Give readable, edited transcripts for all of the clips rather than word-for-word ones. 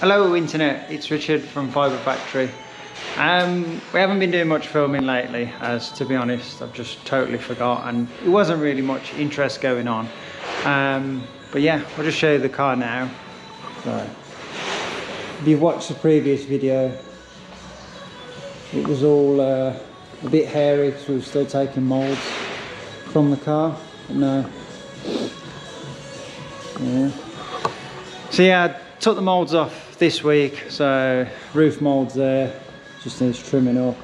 Hello internet, it's Richard from Fibre Factory. We haven't been doing much filming lately, as to be honest I've just totally forgot, and it wasn't really much interest going on. But yeah, I'll just show you the car now. So, if you've watched the previous video, it was all a bit hairy because we were still taking moulds from the car. But no. Yeah. So yeah, I took the moulds off this week, so roof moulds there, just needs trimming up.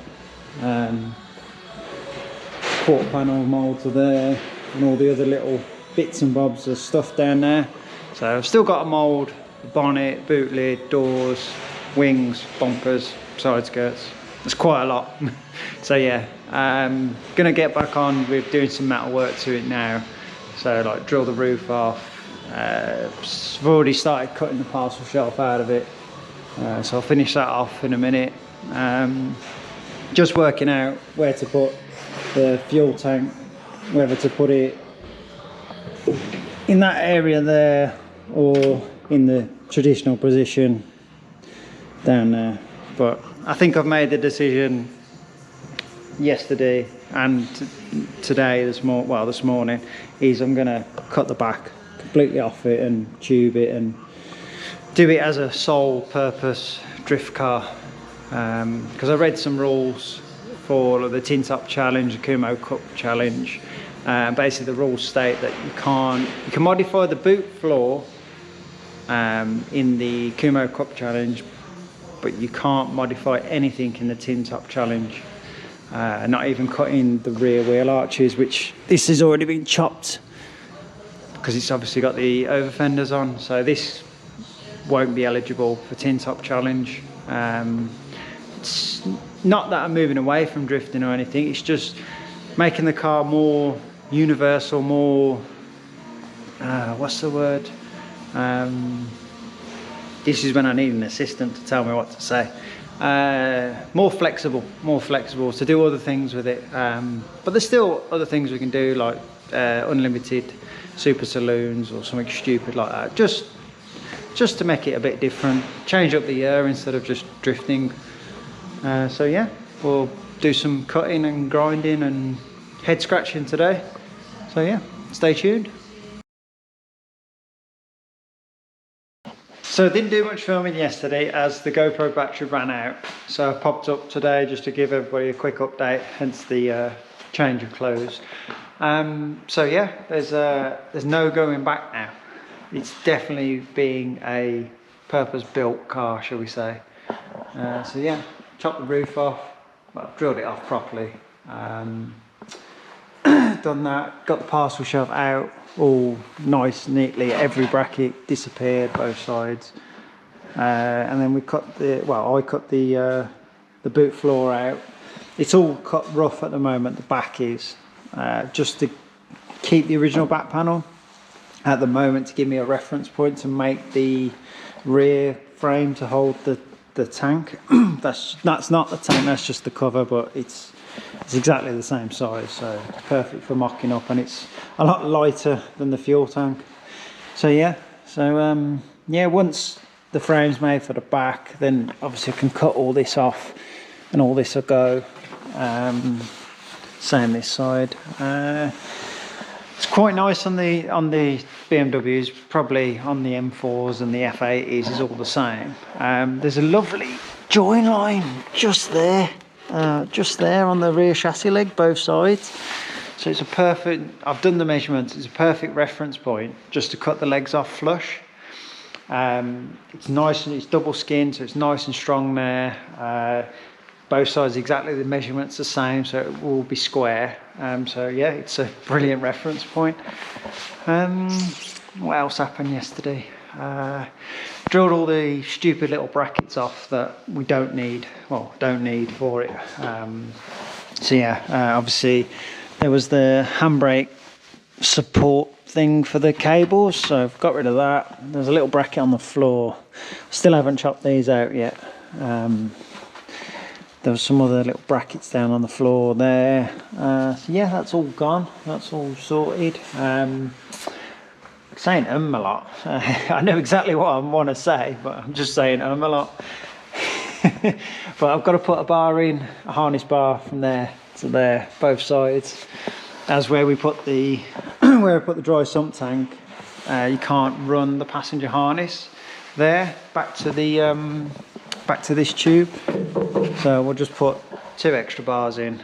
Quarter panel moulds are there, and all the other little bits and bobs of stuff down there. So I've still got a mould, the bonnet, boot lid, doors, wings, bumpers, side skirts. It's quite a lot. So yeah, gonna get back on with doing some metal work to it now. So like drill the roof off. I've already started cutting the parcel shelf out of it, so I'll finish that off in a minute. Just working out where to put the fuel tank, whether to put it in that area there or in the traditional position down there. But I think I've made the decision yesterday and today, this morning, is I'm gonna cut the back completely off it and tube it and do it as a sole purpose drift car, because I read some rules for the Tin Top Challenge, the Kumo Cup Challenge. Basically the rules state that you can modify the boot floor in the Kumo Cup Challenge, but you can't modify anything in the Tin Top Challenge, not even cutting the rear wheel arches, which this has already been chopped because it's obviously got the over fenders on, so this won't be eligible for Tin Top Challenge. It's not that I'm moving away from drifting or anything, it's just making the car more universal, more what's the word, this is when I need an assistant to tell me what to say. More flexible to do other things with it, but there's still other things we can do, like unlimited super saloons or something stupid like that, just to make it a bit different, change up the year instead of just drifting. So yeah, we'll do some cutting and grinding and head scratching today, so yeah, stay tuned. So I didn't do much filming yesterday as the GoPro battery ran out, so I popped up today just to give everybody a quick update, hence the change of clothes. So yeah, there's no going back now. It's definitely being a purpose-built car, shall we say. So yeah, chopped the roof off, well, drilled it off properly, done that, got the parcel shelf out, all nice neatly, every bracket disappeared, both sides, and then we cut I cut the boot floor out. It's all cut rough at the moment, the back is, just to keep the original back panel at the moment, to give me a reference point to make the rear frame to hold the tank. that's not the tank, that's just the cover, but it's exactly the same size, so it's perfect for mocking up, and it's a lot lighter than the fuel tank. So yeah, yeah, once the frame's made for the back, then obviously I can cut all this off and all this will go. Same this side. It's quite nice on the BMWs, probably on the M4s and the F80s is all the same. There's a lovely join line just there on the rear chassis leg, both sides. So it's a perfect, I've done the measurements, it's a perfect reference point just to cut the legs off flush. It's nice and it's double skinned, so it's nice and strong there. Both sides exactly the measurements the same, so it will be square. So yeah, it's a brilliant reference point. What else happened yesterday? Drilled all the stupid little brackets off that we don't need for it. So yeah, obviously there was the handbrake support thing for the cables, so I've got rid of that. There's a little bracket on the floor, still haven't chopped these out yet. There was some other little brackets down on the floor there. So yeah, that's all gone, that's all sorted. saying a lot. I know exactly what I want to say, but I'm just saying a lot. But I've got to put a bar in, a harness bar from there to there, both sides. As where we put the where I put the dry sump tank. You can't run the passenger harness there back to the back to this tube. So we'll just put 2 extra bars in,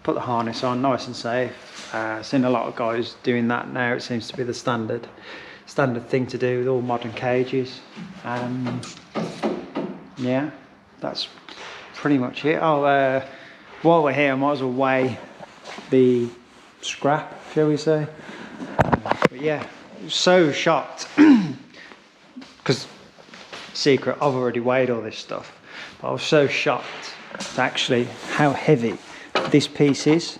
put the harness on, nice and safe. Seen a lot of guys doing that now. It seems to be the standard thing to do with all modern cages. Yeah, that's pretty much it. Oh, while we're here, I might as well weigh the scrap, shall we say. But yeah, so shocked because secret, I've already weighed all this stuff, but I was so shocked at actually how heavy this piece is.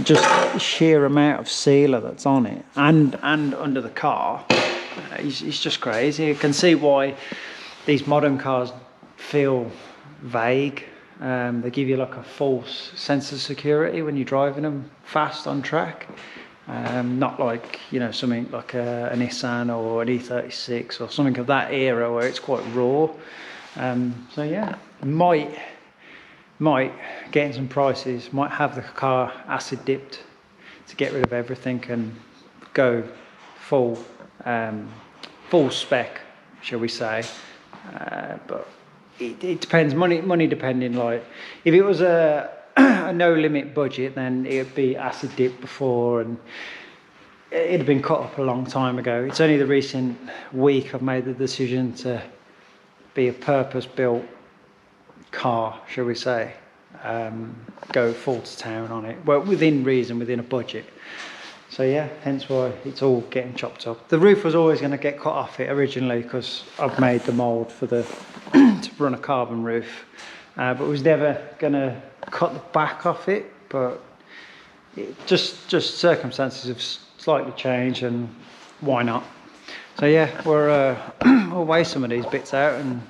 Just the sheer amount of sealer that's on it and under the car, it's just crazy. You can see why these modern cars feel vague. They give you like a false sense of security when you're driving them fast on track. Not like, you know, something like a Nissan or an E36 or something of that era where it's quite raw. So yeah, might getting some prices, might have the car acid dipped to get rid of everything and go full spec, shall we say. But it depends, money depending. Like if it was a no limit budget, then it'd be acid dipped before and it'd have been cut up a long time ago. It's only the recent week I've made the decision to be a purpose built car, shall we say. Go full to town on it, well, within reason, within a budget. So yeah, hence why it's all getting chopped up. The roof was always going to get cut off it originally because I've made the mould for the to run a carbon roof, but was never going to cut the back off it. But it just circumstances have slightly changed, and why not? So yeah, we'll weigh some of these bits out and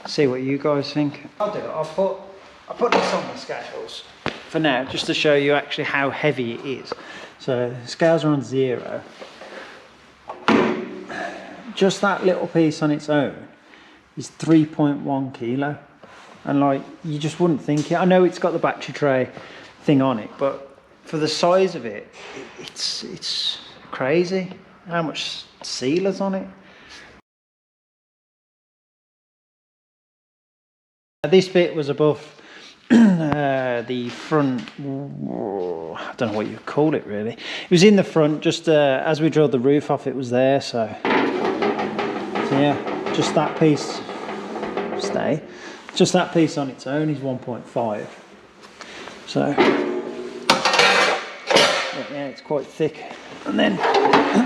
see what you guys think. I'll do it. I'll put this on the scales for now, just to show you actually how heavy it is. So the scales are on 0. Just that little piece on its own is 3.1 kilo. And like, you just wouldn't think it. I know it's got the battery tray thing on it, but for the size of it, it's crazy how much sealer's on it. This bit was above the front, I don't know what you call it really. It was in the front, just as we drilled the roof off, it was there. So yeah, just that piece, just that piece on its own is 1.5. So yeah, it's quite thick. And then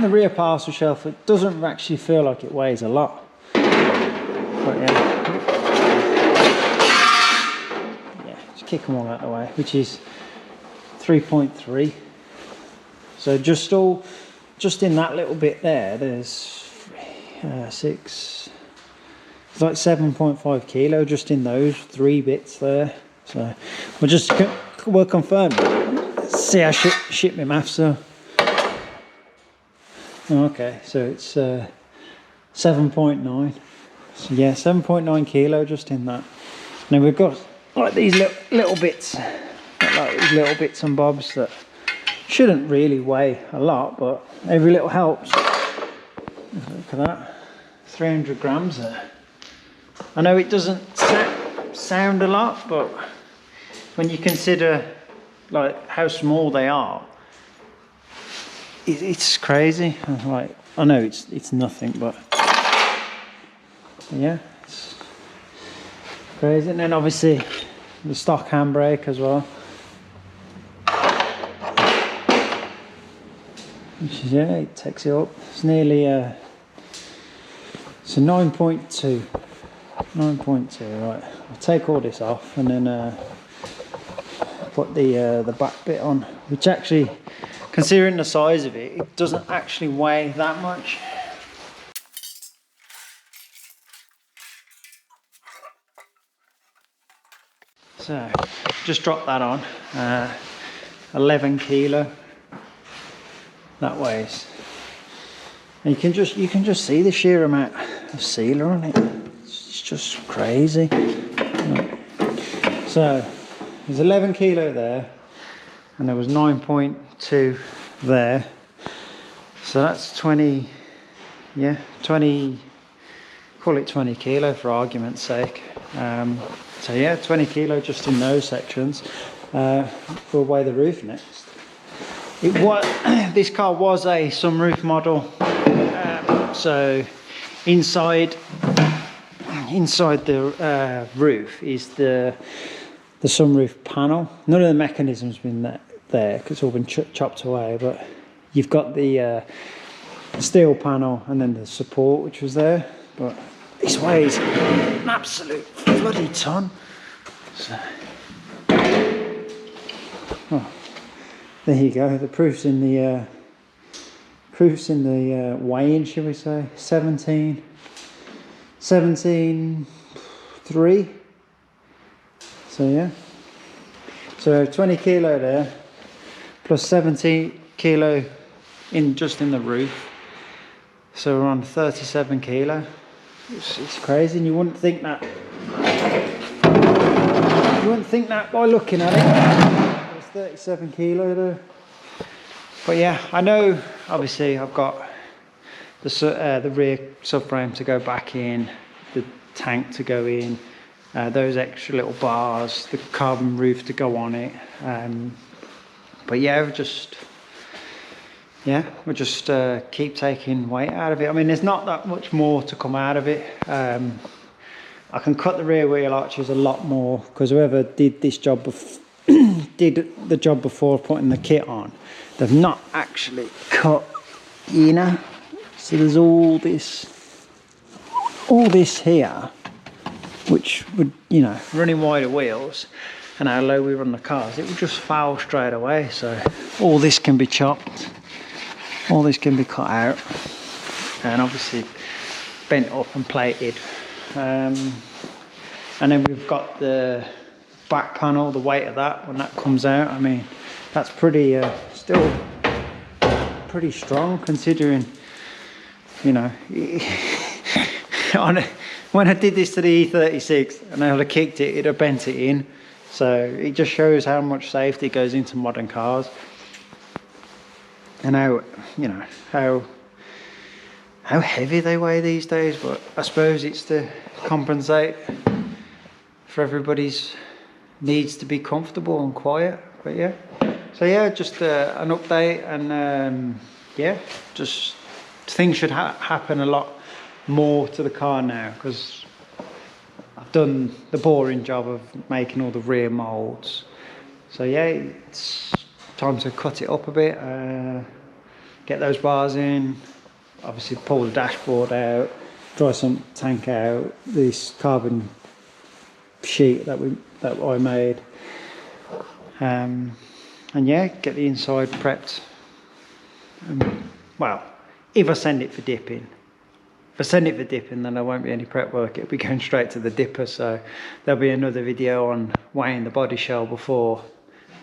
the rear parcel shelf, it doesn't actually feel like it weighs a lot. But yeah. Kick them all out of the way, which is 3.3. So just in that little bit there, there's 6. It's like 7.5 kilo just in those 3 bits there. So we'll confirm. See how shit my maths are. Okay, so it's 7.9. So yeah, 7.9 kilo just in that. Now we've got like these little bits, like these little bits and bobs that shouldn't really weigh a lot, but every little helps. Look at that, 300 grams there. I know it doesn't sound a lot, but when you consider like how small they are, it's crazy. Like, I know it's nothing, but yeah, it's crazy. And then obviously the stock handbrake as well, which is, yeah, it takes it up. It's nearly it's a 9.2. Right, I'll take all this off and then put the back bit on, which actually, considering the size of it, it doesn't actually weigh that much. So just drop that on, 11 kilo, that weighs And you can just see the sheer amount of sealer on it. It's just crazy. So there's 11 kilo there, and there was 9.2 there. So that's 20, yeah, 20, call it 20 kilo for argument's sake. So yeah, 20 kilo just in those sections. We'll weigh the roof next. It was, this car was a sunroof model. So inside the roof is the sunroof panel. None of the mechanism's been there because it's all been chopped away, but you've got the steel panel and then the support which was there. But this weighs an absolute bloody ton. So, oh, there you go. The proof's in the weighing, shall we say? 17.3. So yeah. So 20 kilo there, plus 70 kilo just in the roof. So we're on 37 kilo. It's crazy, and you wouldn't think that. You wouldn't think that by looking at it. It's 37 kilo though. But yeah, I know. Obviously, I've got the rear subframe to go back in, the tank to go in, those extra little bars, the carbon roof to go on it. But yeah, we'll just keep taking weight out of it. I mean, there's not that much more to come out of it. I can cut the rear wheel arches a lot more because whoever did this job did the job before putting the kit on, they've not actually cut, you know. So there's all this here, which would, you know, running wider wheels and how low we run the cars, it would just foul straight away. So all this can be chopped, all this can be cut out, and obviously bent up and plated. And then we've got the back panel, the weight of that when that comes out. I mean, that's pretty still pretty strong considering, you know, when I did this to the E36 and I would have kicked it, it'd have bent it in. So it just shows how much safety goes into modern cars, and how, you know, how heavy they weigh these days. But I suppose it's to compensate for everybody's needs to be comfortable and quiet. But yeah, so yeah, just an update, and yeah, just things should happen a lot more to the car now, because I've done the boring job of making all the rear molds. So yeah, it's time to cut it up a bit, get those bars in, obviously pull the dashboard out, dry some tank out, this carbon sheet that I made, and yeah, get the inside prepped. Well, if I send it for dipping. If I send it for dipping, then there won't be any prep work. It'll be going straight to the dipper. So there'll be another video on weighing the body shell before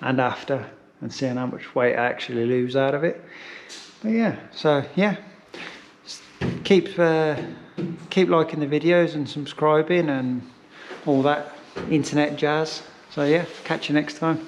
and after, and seeing how much weight I actually lose out of it. But yeah, so yeah, keep liking the videos and subscribing and all that internet jazz. So yeah, catch you next time.